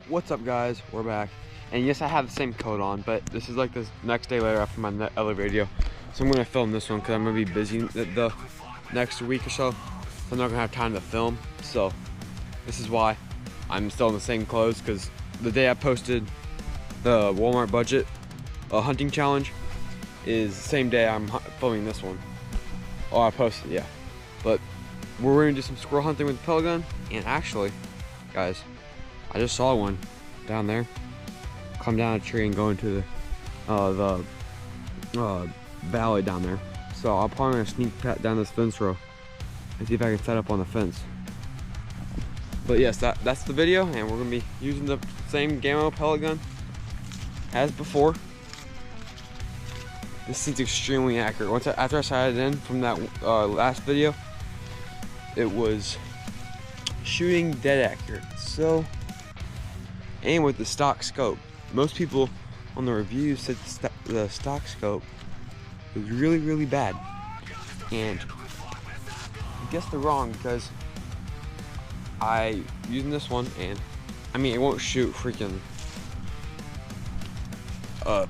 What's up, guys? We're back, and yes, I have the same coat on, but this is like the next day later after my other video, so I'm gonna film this one because I'm gonna be busy the next week or so. I'm not gonna have time to film, so this is why I'm still in the same clothes, because the day I posted the Walmart budget hunting challenge is the same day I'm filming this one. Oh, I posted, yeah. But we're gonna do some squirrel hunting with the pellet gun, and actually, guys, I just saw one down there come down a tree and go into the valley down there. So I'm probably gonna sneak down this fence row and see if I can set up on the fence. But yes, that's the video, and we're gonna be using the same Gamma pellet gun as before. This seems extremely accurate. After I sighted in from that last video, it was shooting dead accurate. So, and with the stock scope, most people on the reviews said the stock scope was really bad, and I guess they're wrong, because I using this one, and I mean, it won't shoot freaking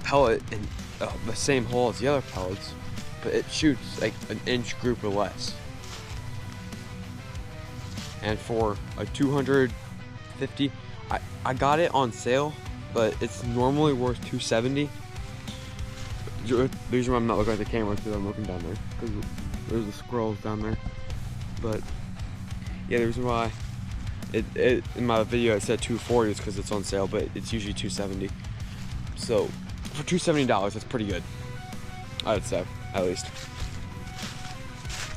pellet in the same hole as the other pellets, but it shoots like an inch group or less. And for a 250, I got it on sale, but it's normally worth 270. The reason why I'm not looking at the camera is because I'm looking down there, because there's the squirrels down there. But yeah, the reason why it in my video it said 240 is because it's on sale, but it's usually 270. So for $270, that's pretty good, I would say, at least.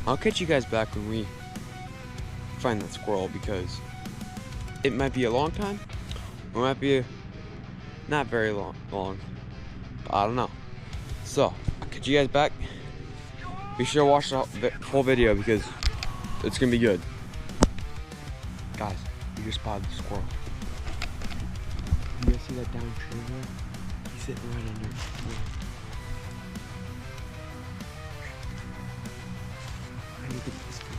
I'll catch you guys back when we find that squirrel, because it might be a long time, or it might be not very long, but I don't know. So I'll catch you guys back. Be sure to watch the whole video, because it's gonna be good. Guys, you just spotted the squirrel. You guys see that down tree there? He's sitting right under it. I need to get this picture.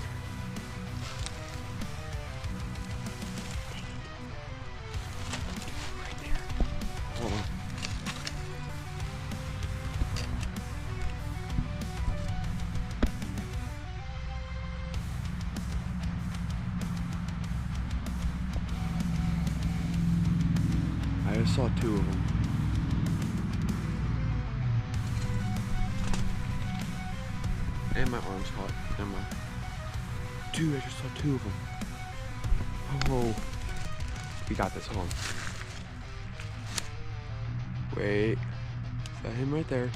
Right there. Hold on. I just saw two of them. And my arm's hot. And dude, I just saw two of them. Oh, we got this. Hold on. Wait, is that him right there?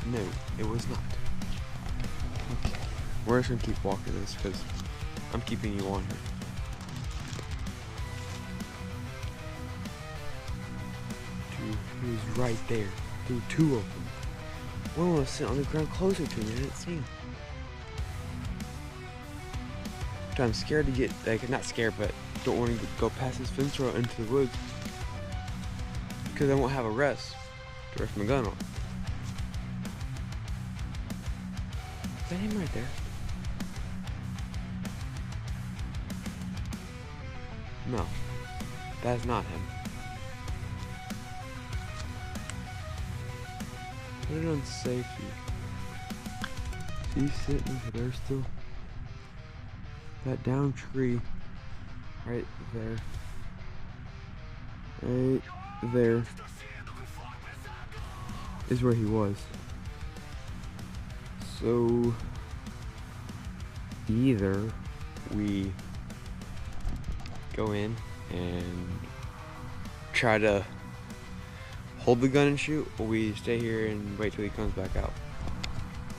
No, it was not. Okay, we're just gonna keep walking this, because I'm keeping you on here. Dude, he was right there. There were two of them. One was sitting on the ground closer to me. I didn't see him. I'm scared to get, like, not scared, but don't want to go past this fence row into the woods, because I won't have a rest to rest my gun on. Is that him right there? No, that's not him. Put it on safety. He's sitting there still. That down tree right there. Right there is where he was. So either we go in and try to hold the gun and shoot, or we stay here and wait till he comes back out,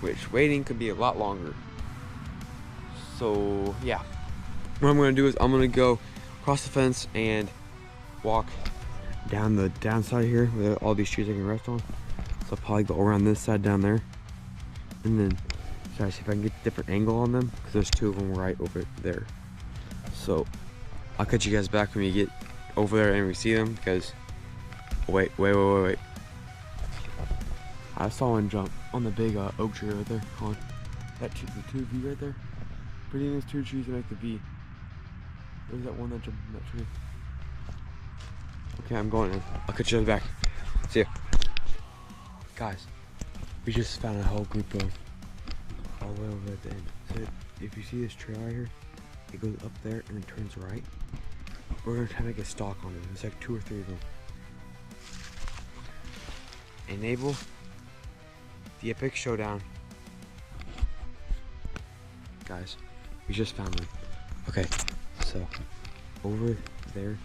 which waiting could be a lot longer. So yeah, what I'm gonna do is I'm gonna go across the fence and walk down the downside here with all these trees I can rest on. So I'll probably go around this side down there, and then try to see if I can get a different angle on them, because there's two of them right over there. So I'll catch you guys back when we get over there and we see them, because wait. I saw one jump on the big oak tree right there. Hold on. the two V right there. Putting those two trees to make the V. There's that one that jumped in that tree. Okay, I'm going in. I'll catch you back. See ya. Guys, we just found a whole group of all the way over at the end. So if you see this trail right here, it goes up there and then turns right. We're gonna try to make a stalk on them. There's like 2 or 3 of them. Enable the epic showdown. Guys, we just found them. Okay, so over there,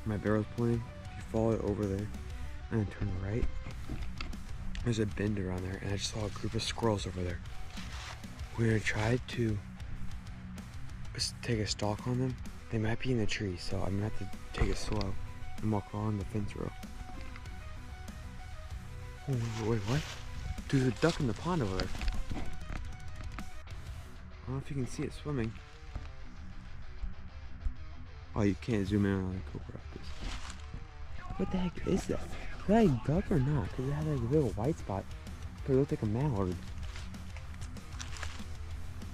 my barrel's pointing. If you follow it over there and then turn right, there's a bend around there, and I just saw a group of squirrels over there. We're gonna try to take a stalk on them. They might be in the tree, so I'm gonna have to take it slow and walk along the fence row. Oh, wait, what? There's a duck in the pond over there. I don't know if you can see it swimming. Oh, you can't zoom in on the GoPro. What the heck is that? Is that a duck or not? Because it had like a little white spot, but it looked like a mallard.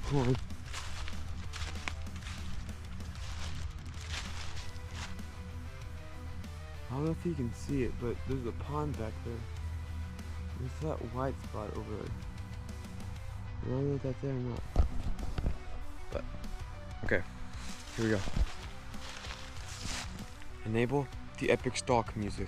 Hold on. I don't know if you can see it, but there's a pond back there. There's that white spot over there. I don't know if that's there or not. But, okay, here we go. Enable the epic stalk music.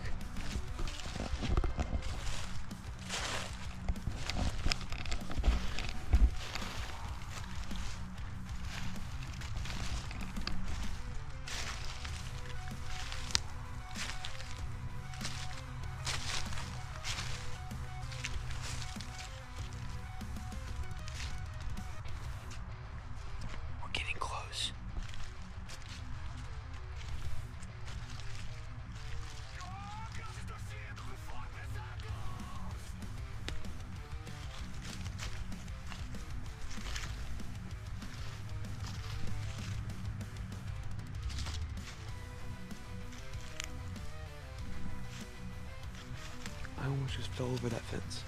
I almost just fell over that fence.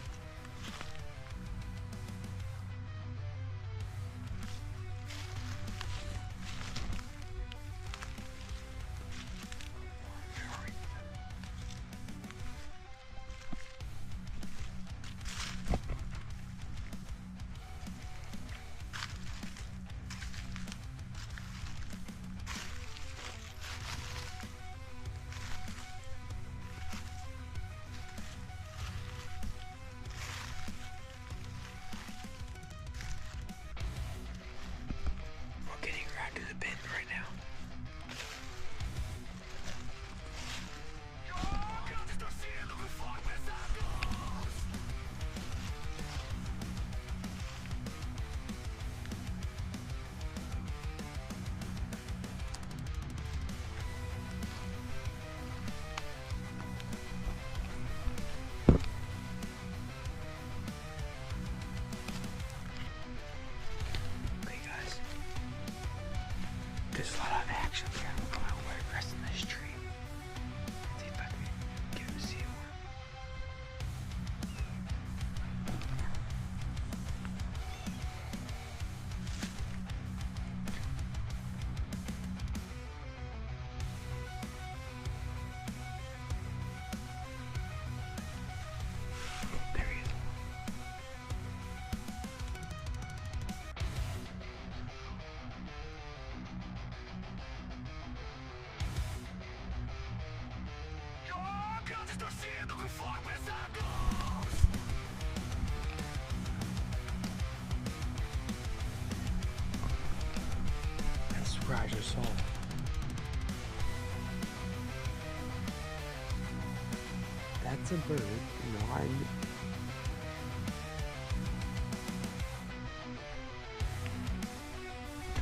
There's a lot of action here. I'm going to wear rest in this tree. See if I can get him to see it. There he is. I swear I just saw it. That's a bird. No,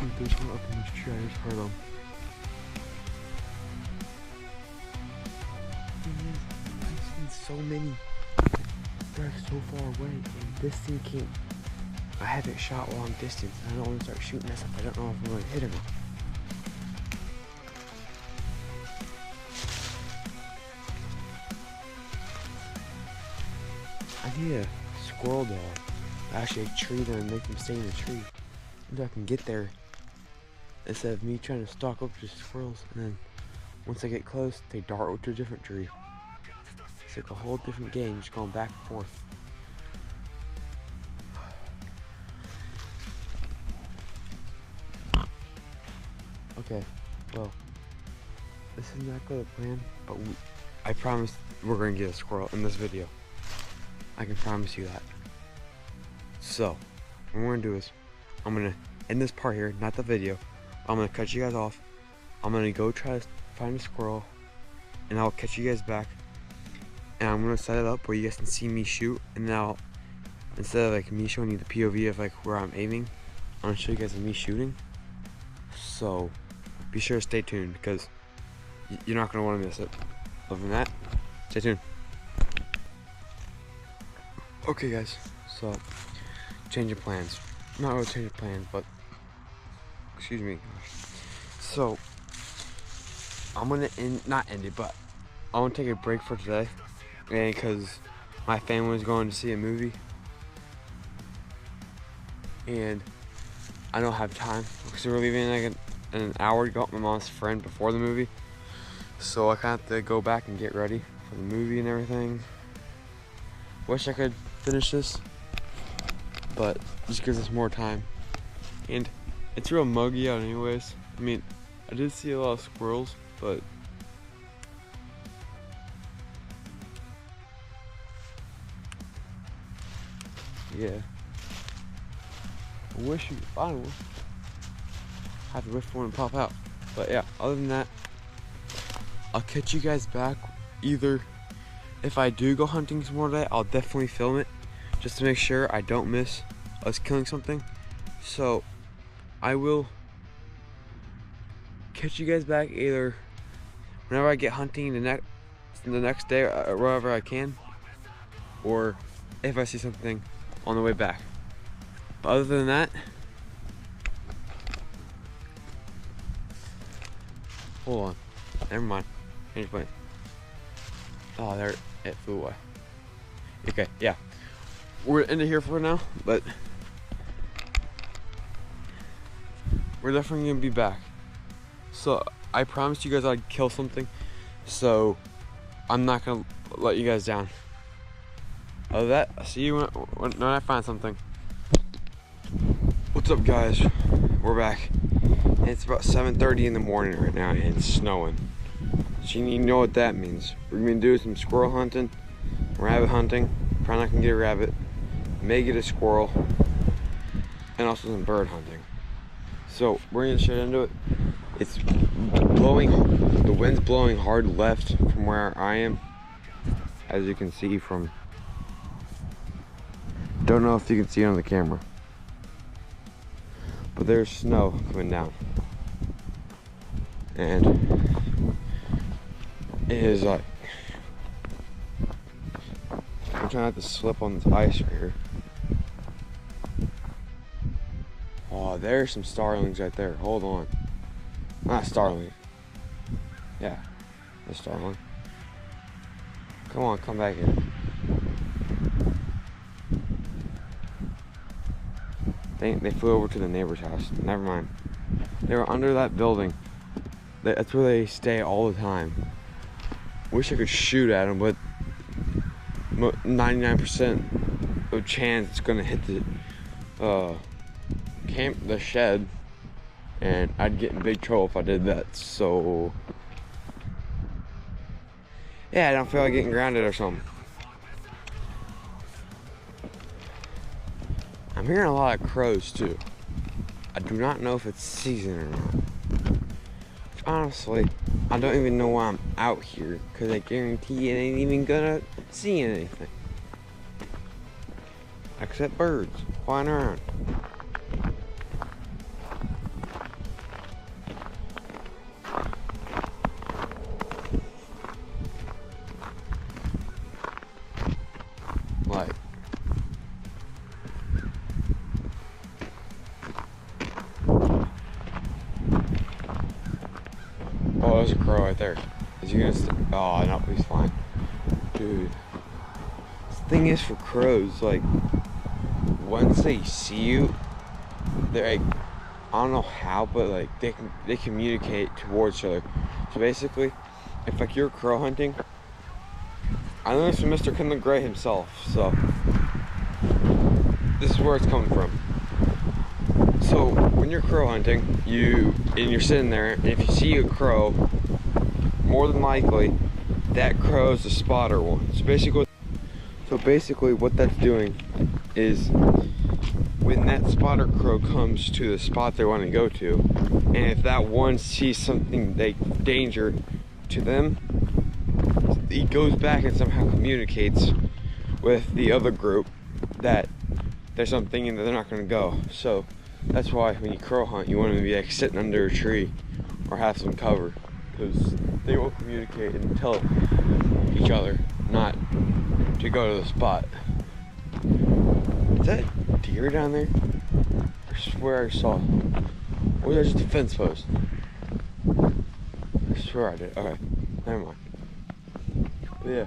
Dude, there's one up in this tree. I just heard them. I've seen so many. They're so far away, and this thing can't. I haven't shot long distance. I don't want to start shooting this if I don't know if I'm going to hit or not. I need a squirrel dog. actually a tree there and make them stay in the tree until I can get there, instead of me trying to stalk up to squirrels, and then once I get close, they dart to a different tree. It's like a whole different game, just going back and forth. Okay, well, this is not going to plan, but I promise we're going to get a squirrel in this video. I can promise you that. So, what we're going to do is, I'm going to end this part here, not the video. I'm going to cut you guys off. I'm going to go try to find a squirrel, and I'll catch you guys back. And I'm going to set it up where you guys can see me shoot, and now, instead of like me showing you the POV of like where I'm aiming, I'm going to show you guys me shooting. So, be sure to stay tuned, because you're not going to want to miss it. Other than that, stay tuned. Okay guys, so change of plans. Not really change of plans, but excuse me. So I'm gonna not end it, but I want to take a break for today, and because my family is going to see a movie, and I don't have time because we're leaving like in an hour to go with my mom's friend before the movie. So I kind of have to go back and get ready for the movie and everything. Wish I could finish this, but just gives us more time. And it's real muggy out anyways. I mean, I did see a lot of squirrels, but yeah. I wish you could find one. I have to wait for one to pop out. But yeah, other than that, I'll catch you guys back. Either if I do go hunting some more today, I'll definitely film it just to make sure I don't miss us killing something. So I will catch you guys back either whenever I get hunting the next day or wherever I can, or if I see something on the way back. But other than that, hold on, never mind, change plan. Oh, there it flew away. Okay, yeah, we're gonna end it here for now, but we're definitely gonna be back. So I promised you guys I'd kill something, so I'm not gonna let you guys down. Other than that, I'll see you when I find something. What's up guys, we're back. It's about 7:30 in the morning right now and it's snowing. So you know what that means. We're gonna do some squirrel hunting, rabbit hunting. Probably not gonna get a rabbit, may get a squirrel, and also some bird hunting. So we're gonna straight into it. It's blowing, the wind's blowing hard left from where I am, as you can see from, don't know if you can see it on the camera, but there's snow coming down. And it is like, I'm trying not to slip on this ice right here. Oh, there's some starlings right there. Hold on. Not starling. Yeah, a starling. Come on, come back here. They flew over to the neighbor's house. Never mind. They were under that building. That's where they stay all the time. Wish I could shoot at them, but 99% of chance it's gonna hit the the shed, and I'd get in big trouble if I did that. So yeah, I don't feel like getting grounded or something. I'm hearing a lot of crows too. I do not know if it's season or not. Honestly, I don't even know why I'm out here, because I guarantee it ain't even gonna see anything except birds flying around. Like, oh, there's a crow right there. Is he gonna oh, no, he's fine. Dude. The thing is for crows, like, once they see you, they're like, I don't know how, but like they communicate towards each other. So basically, if like you're crow hunting, I learned this from Mr. Kendall Gray himself. So this is where it's coming from. So when you're crow hunting, you're sitting there, and if you see a crow, more than likely that crow is the spotter one. So basically what that's doing is, when that spotter crow comes to the spot they want to go to, and if that one sees something like danger to them, he goes back and somehow communicates with the other group that there's something and that they're not going to go. So that's why when you crow hunt, you want to be like sitting under a tree or have some cover, because they will communicate and tell each other not to go to the spot. Is that a deer down there? I swear I saw. Or was that just a fence post? I swear I did. Okay, never mind. But yeah,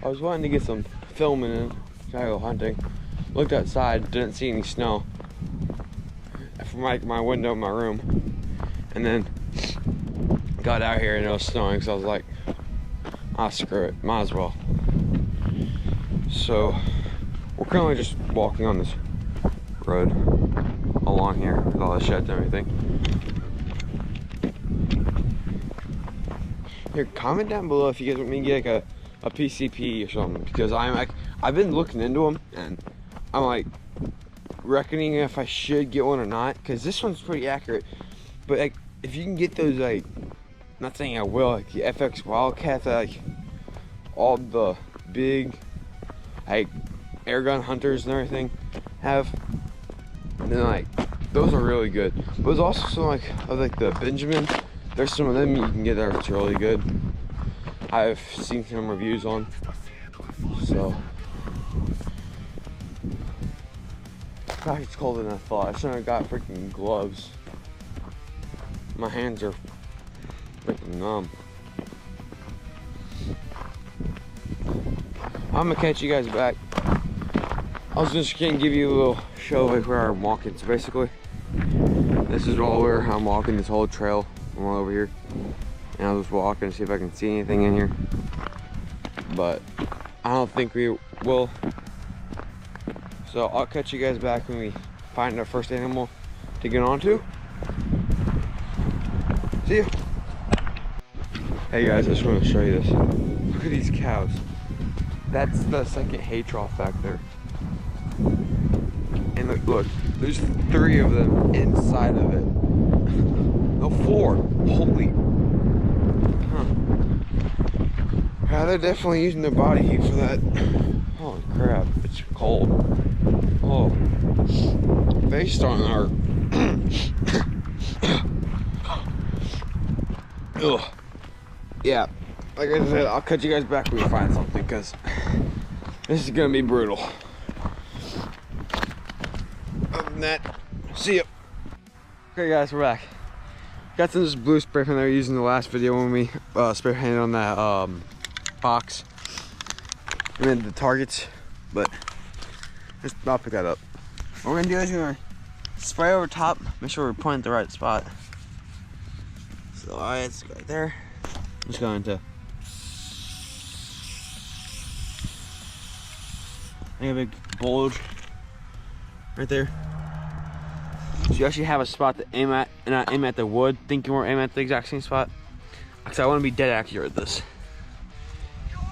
I was wanting to get some filming in, try to go hunting. Looked outside, didn't see any snow from my window in my room, and then got out here and it was snowing, so I was like, ah, screw it, might as well. So we're currently just walking on this road along here with all the sheds and everything. Here, comment down below if you guys want me to get like a PCP or something, because I've been looking into them and I'm like reckoning if I should get one or not, because this one's pretty accurate. But like, if you can get those, like, not saying I will, like the FX Wildcats that like all the big like airgun hunters and everything have, and then like those are really good. But there's also some like of like the Benjamin. There's some of them you can get there that's really good. I've seen some reviews on. So gosh, it's colder than I thought. I shouldn't have got freaking gloves. My hands are freaking numb. I'm gonna catch you guys back. I was just gonna give you a little show of where I'm walking. So basically, this is all where I'm walking, this whole trail. I'm all over here, and I'll just walk and see if I can see anything in here. But I don't think we will. So I'll catch you guys back when we find our first animal to get onto. See ya. Hey guys, I just want to show you this. Look at these cows. That's the second hay trough back there. And look, there's 3 of them inside of it. No, 4. Holy. Huh. Yeah, they're definitely using their body heat for that. Holy crap, it's cold. Oh. They starting to hurt. Ugh. Yeah, like I said, I'll cut you guys back when we find something, because this is gonna be brutal. Other than that, see ya. Okay guys, we're back. Got some of this blue spray paint that we used in the last video when we spray painted on that box. We made the targets, but I'll pick that up. What we're gonna do is we're gonna spray over top, make sure we're pointing at the right spot. So alright, let's go right there. I'm just going to make a big bulge right there. So you actually have a spot to aim at, and not aim at the wood, thinking we're aiming at the exact same spot. Because I want to be dead accurate with this.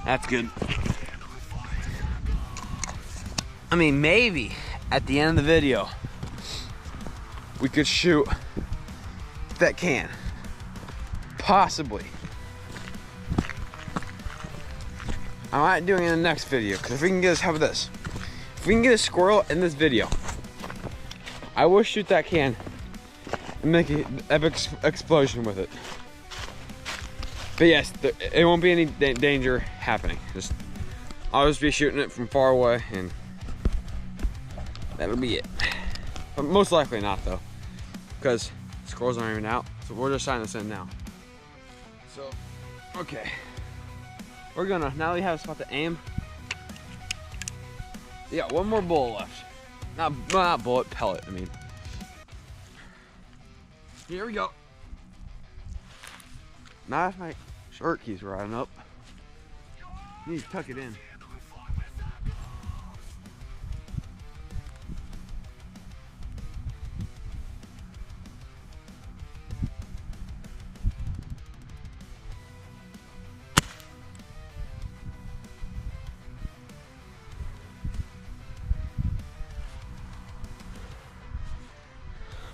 That's good. I mean, maybe at the end of the video, we could shoot that can. Possibly. I might do it in the next video, because if we can get this, how about this? If we can get a squirrel in this video, I will shoot that can and make an epic explosion with it. But yes, it won't be any danger happening. I'll just be shooting it from far away, and that'll be it. But most likely not, though, because squirrels aren't even out. So we're just signing this in now. So, okay. We're gonna, now we have a spot to aim. We got one more bullet left. Not bullet, pellet, I mean. Here we go. Now if my shirt keeps riding up, you need to tuck it in.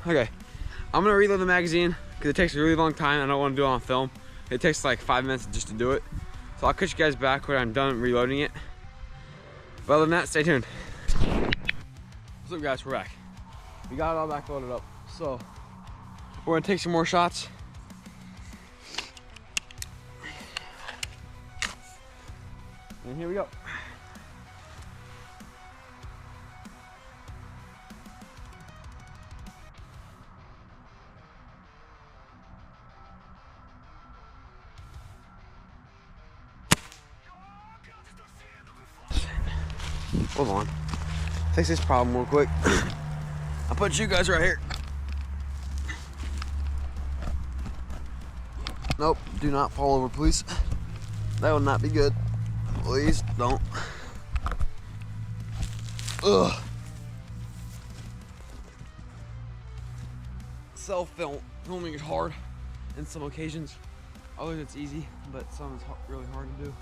Okay, I'm gonna reload the magazine because it takes a really long time. I don't want to do it on film. It takes like 5 minutes just to do it. So I'll catch you guys back when I'm done reloading it. But other than that, stay tuned. What's up guys, we're back. We got it all back loaded up. So we're gonna take some more shots. And here we go. Hold on. Fix this problem real quick. I'll put you guys right here. Nope, do not fall over, please. That would not be good. Please don't. Ugh. Self-filming is hard in some occasions. Others it's easy, but some is really hard to do.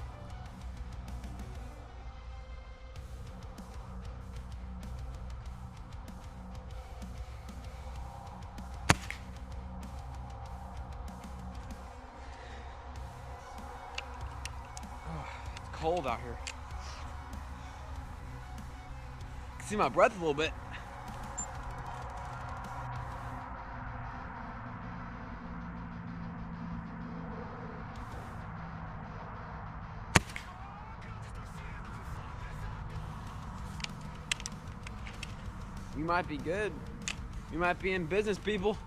Cold out here. I can see my breath a little bit. You might be good. You might be in business, people.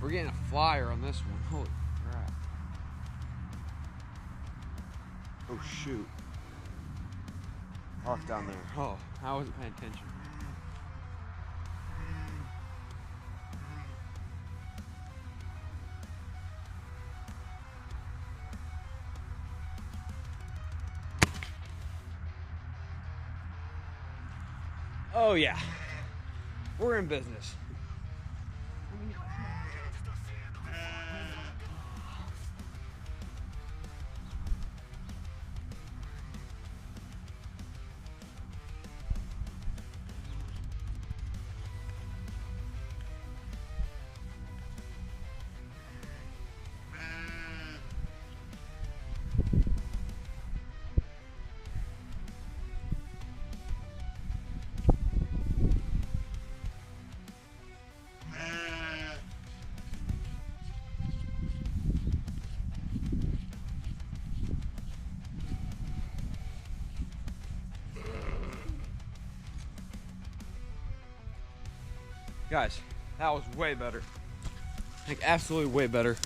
We're getting a flyer on this one. Holy crap. Oh shoot. Oh, it's down there. Oh, I wasn't paying attention. Oh yeah. We're in business. Guys, that was way better. Like, absolutely way better.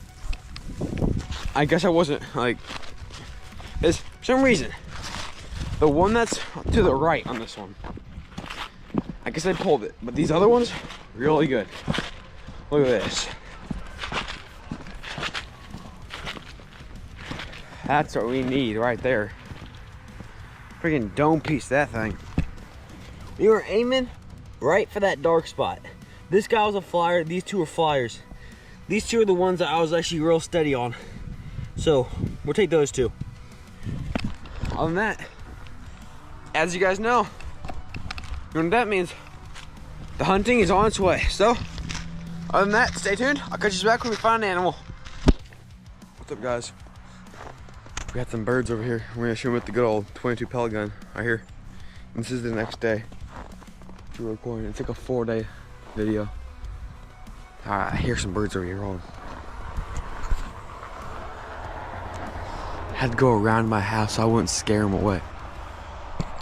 I guess I wasn't, like, there's, for some reason, the one that's to the right on this one, I guess I pulled it, but these other ones, really good. Look at this. That's what we need right there. Freaking dome piece, that thing. You were aiming right for that dark spot. This guy was a flyer, these two are flyers. These two are the ones that I was actually real steady on. So, we'll take those two. Other than that, as you guys know, you know what that means? The hunting is on its way. So, other than that, stay tuned. I'll catch you back when we find an animal. What's up, guys? We got some birds over here. We're gonna shoot them with the good old 22 pellet gun right here. And this is the next day to record. It's like a 4-day video. Alright, I hear some birds over here. Hold on. had to go around my house so I wouldn't scare him away.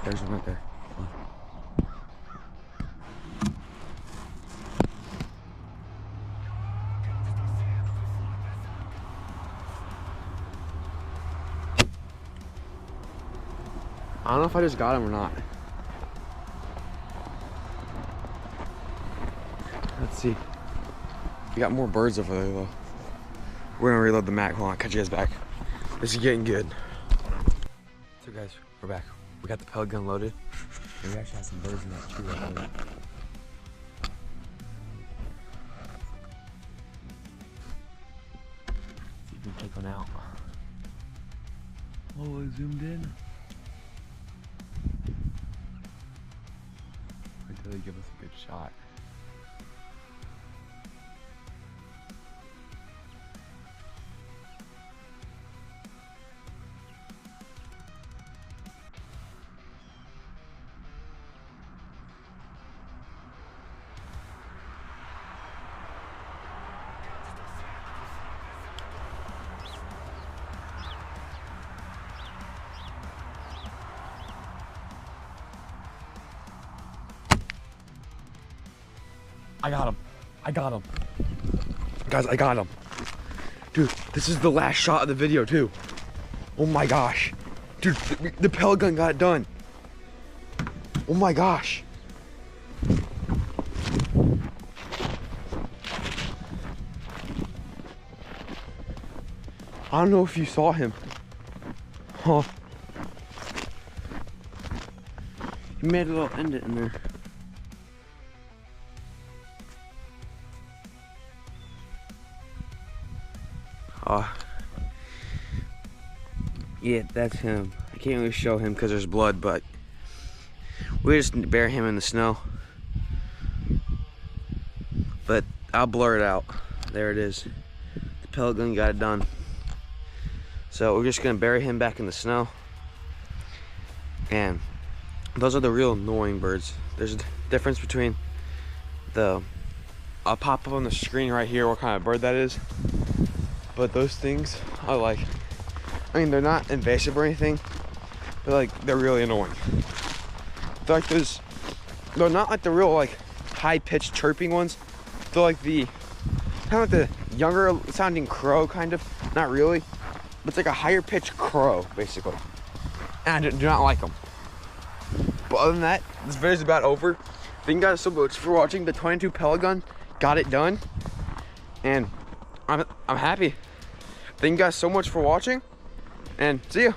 There's one right there. I don't know if I just got him or not. Let's see. We got more birds over there though. We're gonna reload the mag. Hold on, catch you guys back. This is getting good. So guys, we're back. We got the pellet gun loaded. And we actually have some birds in that tree right there. See if we can take one out. Oh, I zoomed in. Wait till they give us a good shot. I got him. I got him. Guys, I got him. Dude, this is the last shot of the video too. Oh my gosh. Dude, the pellet gun got it done. Oh my gosh. I don't know if you saw him. Huh. He made a little indent in there. Yeah, that's him. I can't really show him because there's blood, but we just bury him in the snow. But I'll blur it out. There it is. The pellet gun got it done. So we're just gonna bury him back in the snow. And those are the real annoying birds. There's a difference between I'll pop up on the screen right here what kind of bird that is. But those things I like. I mean, they're not invasive or anything, but like they're really annoying. They're like they're not like the real like high-pitched chirping ones. They're like the kind of like the younger sounding crow, kind of. Not really, but it's like a higher pitched crow basically. And I do not like them. But other than that, this video's about over. Thank you guys so much for watching. The 22 pellet gun got it done, and I'm happy. Thank you guys so much for watching, and see ya.